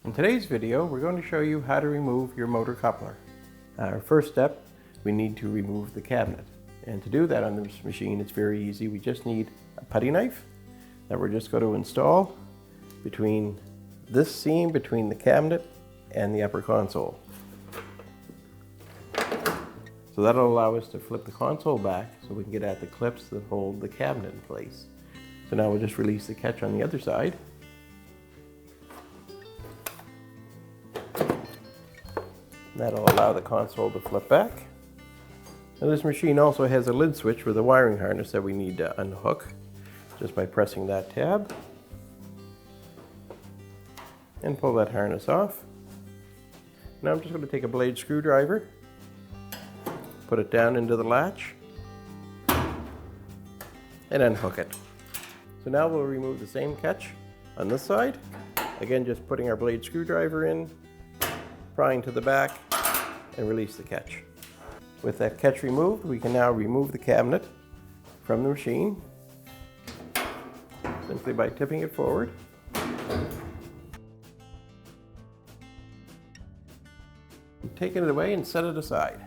In today's video, we're going to show you how to remove your motor coupler. Our first step, we need to remove the cabinet. And to do that on this machine, it's very easy. We just need a putty knife that we're just going to install between this seam between the cabinet and the upper console. So that'll allow us to flip the console back so we can get at the clips that hold the cabinet in place. So now we'll just release the catch on the other side. That'll allow the console to flip back. Now this machine also has a lid switch with a wiring harness that we need to unhook just by pressing that tab. And pull that harness off. Now I'm just going to take a blade screwdriver, put it down into the latch, and unhook it. So now we'll remove the same catch on this side. Again, just putting our blade screwdriver in, prying to the back, and release the catch. With that catch removed, we can now remove the cabinet from the machine simply by tipping it forward. Taking it away and set it aside.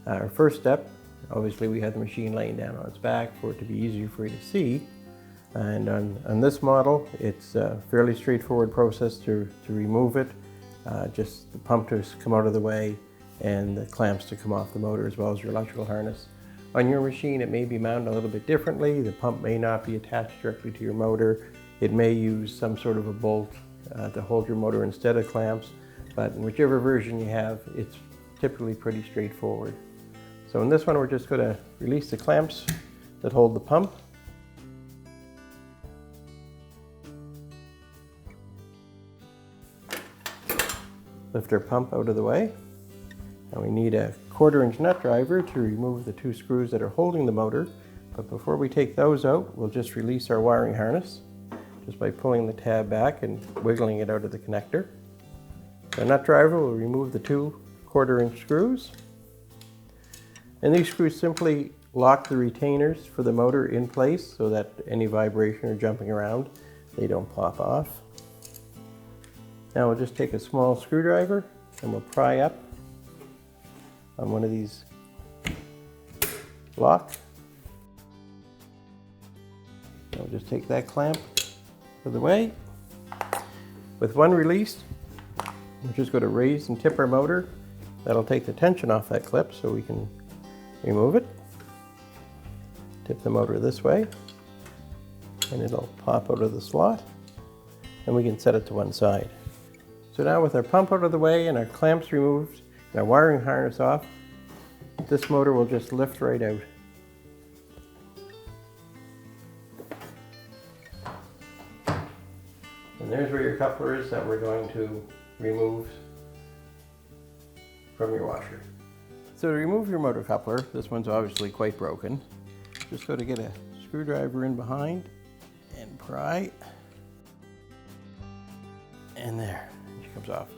Our first step, obviously we have the machine laying down on its back for it to be easier for you to see. And on this model, it's a fairly straightforward process to remove it. Just the pump to come out of the way and the clamps to come off the motor, as well as your electrical harness. On your machine, it may be mounted a little bit differently. The pump may not be attached directly to your motor. It may use some sort of a bolt to hold your motor instead of clamps. But in whichever version you have, it's typically pretty straightforward. So in this one, we're just going to release the clamps that hold the pump. Lift our pump out of the way. And we need a 1/4-inch nut driver to remove the 2 screws that are holding the motor. But before we take those out, we'll just release our wiring harness just by pulling the tab back and wiggling it out of the connector. The nut driver will remove the 2 1/4-inch screws. And these screws simply lock the retainers for the motor in place so that any vibration or jumping around, they don't pop off. Now we'll just take a small screwdriver and we'll pry up on one of these locks. We'll just take that clamp out of the way. With one released, we're just going to raise and tip our motor. That'll take the tension off that clip so we can remove it. Tip the motor this way and it'll pop out of the slot and we can set it to one side. So now with our pump out of the way and our clamps removed and our wiring harness off, this motor will just lift right out. And there's where your coupler is that we're going to remove from your washer. So to remove your motor coupler, this one's obviously quite broken. Just go to get a screwdriver in behind and pry. And there, she comes off.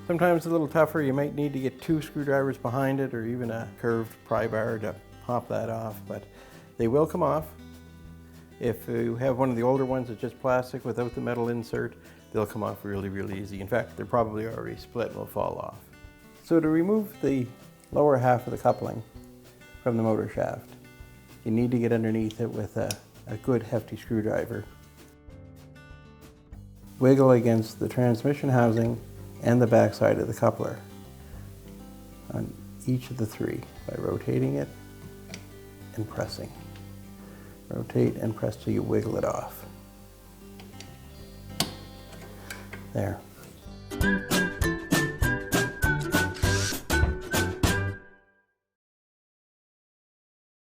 Sometimes it's a little tougher. You might need to get 2 screwdrivers behind it or even a curved pry bar to pop that off, but they will come off. If you have one of the older ones that's just plastic without the metal insert, they'll come off really, really easy. In fact, they're probably already split and will fall off. So to remove the lower half of the coupling from the motor shaft, you need to get underneath it with a good hefty screwdriver. Wiggle against the transmission housing and the back side of the coupler on each of the 3 by rotating it and pressing. Rotate and press till you wiggle it off. There.